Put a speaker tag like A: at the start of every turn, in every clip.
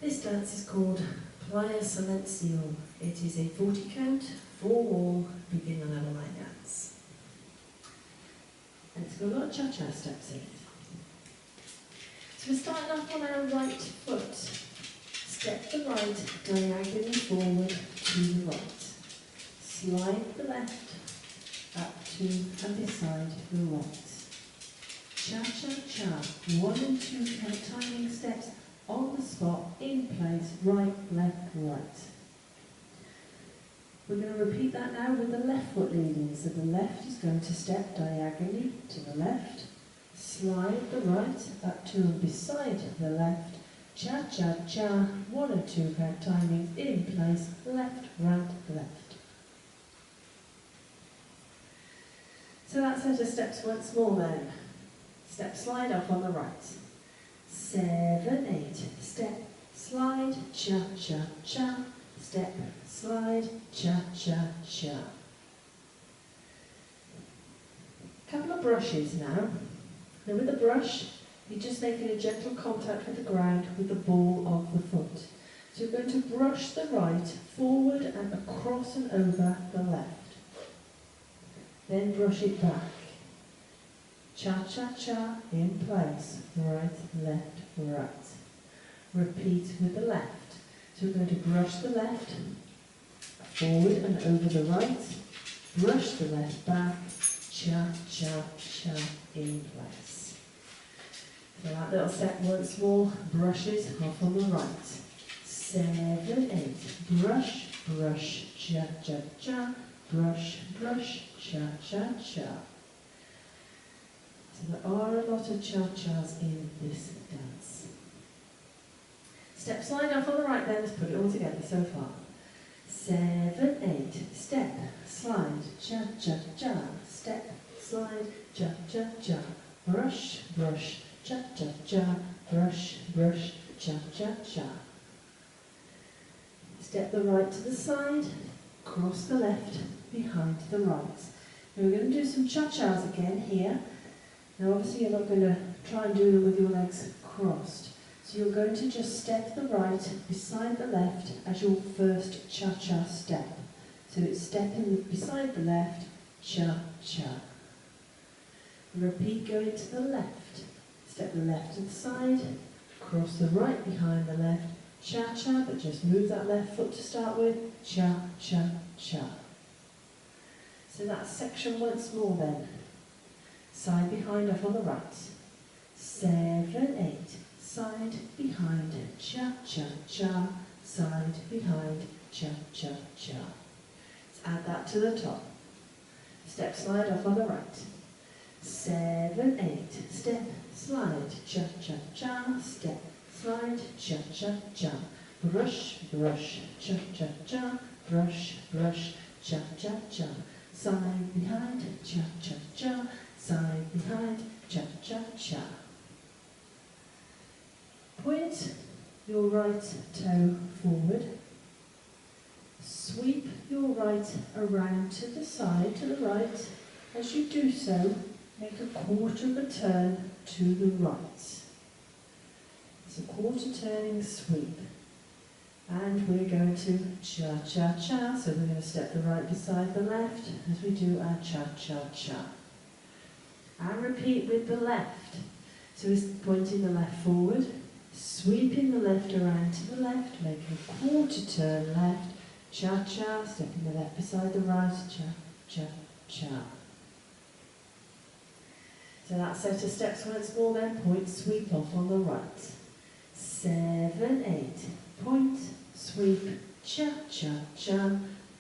A: This dance is called Playa Silencio. It is a 40 count, 4-wall, beginner level line dance. And it's got a lot of cha-cha steps in it. So we're starting off on our right foot. Step the right diagonally forward to the right. Slide the left up to and beside the right. Cha-cha-cha, 1 and 2 count timing steps on the spot, in place, right, left, right. We're going to repeat that now with the left foot leading. So the left is going to step diagonally to the left, slide the right up to and beside the left, cha-cha-cha, 1 and 2 count timings, in place, left, right, left. So that set of steps once more then. Step slide up on the right. 7, 8, step, slide, cha-cha-cha, step, slide, cha-cha-cha. Couple of brushes now. Now with the brush, you're just making a gentle contact with the ground with the ball of the foot. So you're going to brush the right forward and across and over the left. Then brush it back. Cha-cha-cha, in place, right, left, right. Repeat with the left. So we're going to brush the left, forward and over the right, brush the left back, cha-cha-cha, in place. So that little set once more, brushes off on the right. 7, 8, brush, brush, cha-cha-cha, brush, brush, cha-cha-cha. So there are a lot of cha-chas in this dance. Step slide off on the right then, let's put it all together so far. 7, 8, step, slide, cha-cha-cha, step, slide, cha-cha-cha, brush, brush, cha-cha-cha, brush, brush, cha-cha-cha. Step the right to the side, cross the left, behind the right. Now we're going to do some cha-chas again here. Now obviously you're not going to try and do them with your legs crossed. So you're going to just step the right beside the left as your first cha-cha step. So it's stepping beside the left, cha-cha. Repeat going to the left. Step the left to the side, cross the right behind the left, cha-cha, but just move that left foot to start with, cha-cha-cha. So that section once more then. Side behind up on the right. 7, 8, side behind, cha-cha-cha, side behind, cha-cha-cha. Let's add that to the top. Step slide off on the right. 7, 8, step, slide, cha-cha-cha, step, slide, cha-cha-cha. Brush, brush, cha-cha-cha, brush, brush, cha-cha-cha. Side behind, cha-cha-cha, side behind, cha-cha-cha. Point your right toe forward. Sweep your right around to the side, to the right. As you do so, make a quarter of a turn to the right. It's a quarter turning sweep. And we're going to cha-cha-cha, so we're going to step the right beside the left as we do our cha-cha-cha. And repeat with the left. So we're pointing the left forward, sweeping the left around to the left, making a quarter turn left, cha-cha, stepping the left beside the right, cha-cha-cha. So that set of steps once more then, point, sweep off on the right. 7, 8, point, sweep, cha-cha-cha,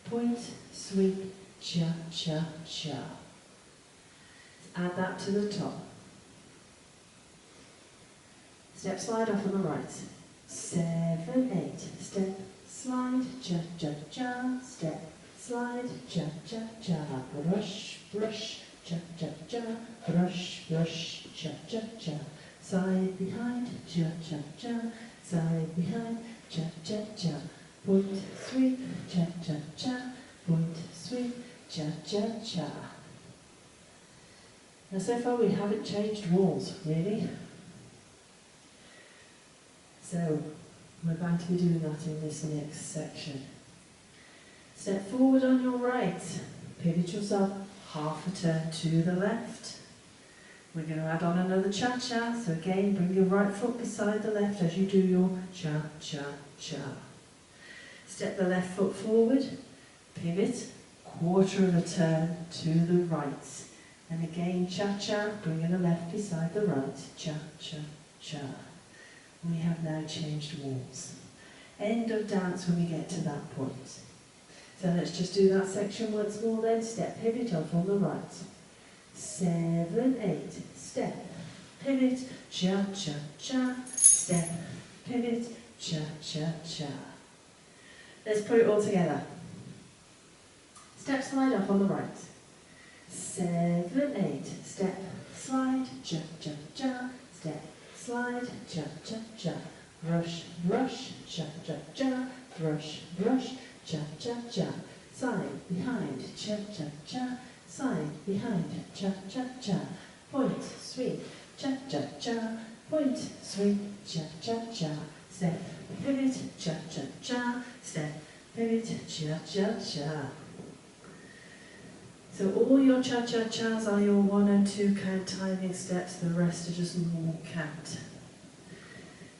A: point, sweep, cha-cha-cha. Add that to the top. Step slide off on the right. 7, 8, step, slide, cha-cha-cha, step, slide, cha-cha-cha, brush, brush, cha-cha-cha, brush, brush, cha-cha-cha. Side behind, cha-cha-cha, side behind, cha-cha-cha. Point, sweep, cha-cha-cha, point, sweep, cha-cha-cha. Now so far we haven't changed walls, really. So We're going to be doing that in this next section. Step forward on your right, pivot yourself half a turn to the left. We're going to add on another cha-cha, so again bring your right foot beside the left as you do your cha-cha-cha. Step the left foot forward, pivot, quarter of a turn to the right. And again cha-cha, bringing the left beside the right, cha-cha-cha. We have now changed walls. End of dance when we get to that point. So let's just do that section once more then. Step, pivot off on the right. 7, 8, step, pivot, cha-cha-cha, step, pivot, cha-cha-cha. Let's put it all together. Step, slide off on the right. 7, 8, step, slide, cha-cha-cha, step, slide, cha-cha-cha, brush, brush, cha-cha-cha, brush, brush, cha-cha-cha, side, behind, cha-cha-cha, side, behind, cha-cha-cha, point, sweep, cha-cha-cha, point, sweep, cha-cha-cha, step, pivot, cha-cha-cha, step, pivot, cha-cha-cha. So all your cha-cha-chas are your 1 and 2 count timing steps, the rest are just normal count.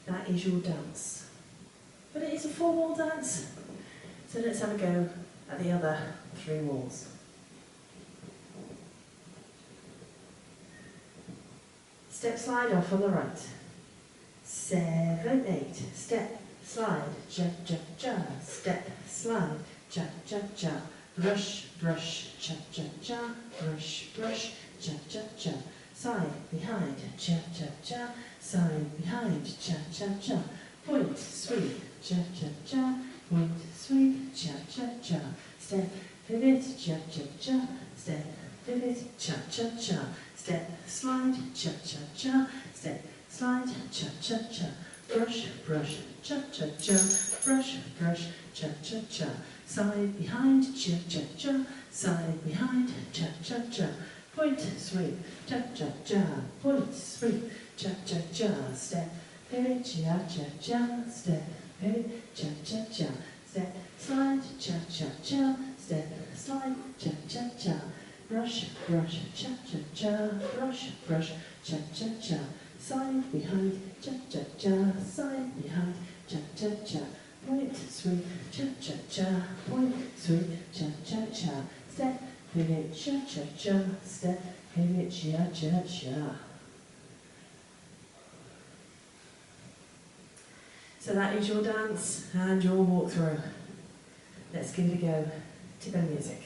A: That is your dance. But it is a 4-wall dance. So let's have a go at the other 3 walls. Step, slide off on the right. 7, 8, step, slide, cha-cha-cha, step, slide, cha-cha-cha, brush, brush, cha-cha-cha, brush, brush, cha-cha-cha, side, behind, cha-cha-cha, side, behind, cha-cha-cha, point, sweep, cha-cha-cha, point, sweep, cha-cha-cha, step, pivot, cha-cha-cha, step, pivot, cha-cha-cha, step, slide, cha-cha-cha, step, slide, cha-cha-cha, brush, brush, cha-cha-cha, brush, brush, cha-cha-cha, side, behind, cha-cha-cha, side, behind, cha-cha-cha, point, sweep, cha-cha-cha, point, sweep, cha-cha-cha, step, pivot, cha-cha-cha, step, pivot, cha-cha-cha, step, slide, cha-cha-cha, step, slide, cha-cha-cha, brush, brush, cha-cha-cha, brush, brush, cha-cha-cha, side, behind, cha-cha-cha, side, behind, cha-cha-cha, point, sweep, cha-cha-cha, point, sweep, cha-cha-cha, step, pivot, cha-cha-cha, step, pivot, cha-cha-cha. So that is your dance and your walkthrough. Let's give it a go. To the music.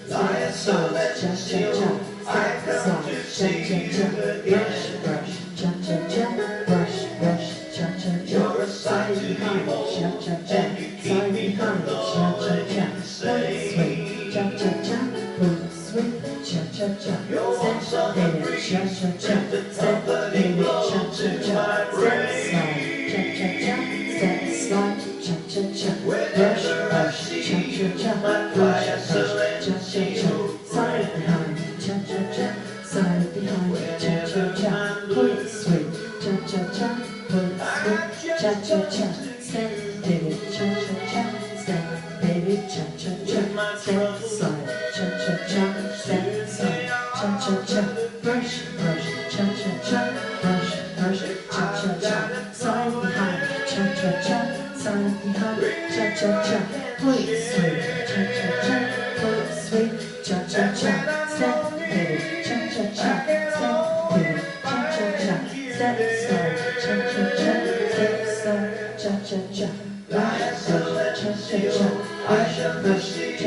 A: Playa Silencio, I come to see you again. Brush, cha-cha-cha, brush, brush, cha-cha-cha. You're a sight to behold, and you keep me from the cha-cha-cha. Say, cha-cha-cha, point, sweep, cha-cha-cha. You're once on the breeze, with the company blowing in my brain. Cha-cha-cha, step, slide, cha-cha-cha. Whenever I see you, my Playa Silencio. Side behind, cha-cha-cha, side behind, cha-cha-cha, point, sweep, cha-cha-cha, point, sweep, cha-cha-cha, step, pivot, cha-cha-cha, step, pivot, cha-cha-cha, step, slide, cha-cha-cha, step, slide, cha-cha-cha, brush, brush, cha-cha-cha, brush, brush, cha-cha-cha, side behind, cha-cha-cha, side behind, cha-cha-cha, point, sweep, cha-cha-cha, point, sweep, cha-cha-cha, step, pivot, cha-cha-cha, step, pivot, cha-cha-cha, step, slide, cha-cha-cha, step, slide, cha-cha-cha, brush, brush, cha-cha-cha,
B: Silencio, I shall not see you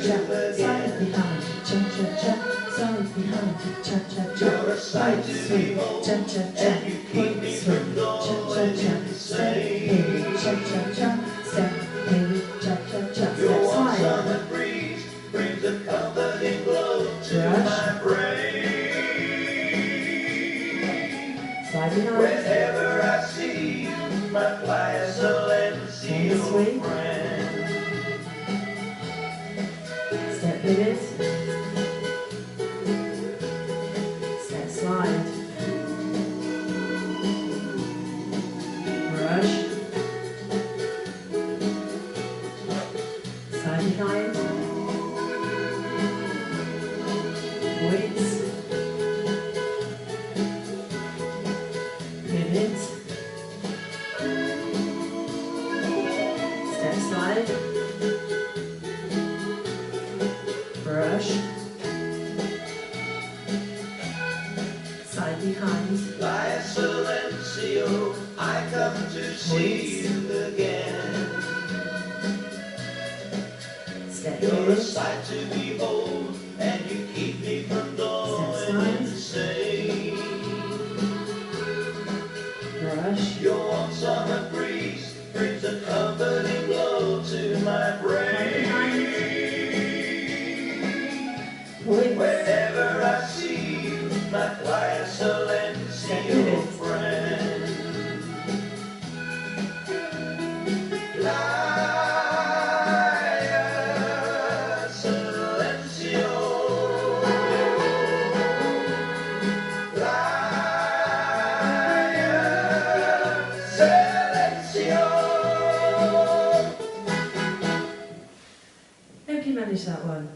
A: Side
B: again.
A: behind, side behind,
B: You're a sight to behold, and you keep me from going insane. Your warm summer breeze brings a comforting glow to my brain. Whenever I see you, my Playa Silencio friend.
A: Step pivot, step slide, brush, side behind, points, pivot, step slide, brush, side behind,
B: Playa Silencio, I come to see you again.
A: step
B: You're a
A: pivot,
B: sight to behold, and you keep me from going insane.
A: brush,
B: Your warm summer breeze brings a comforting glow to my brain.
A: points,
B: Whenever I see you, my Playa Silencio friend. Playa Silencio. Playa Silencio.
A: hope you managed that one.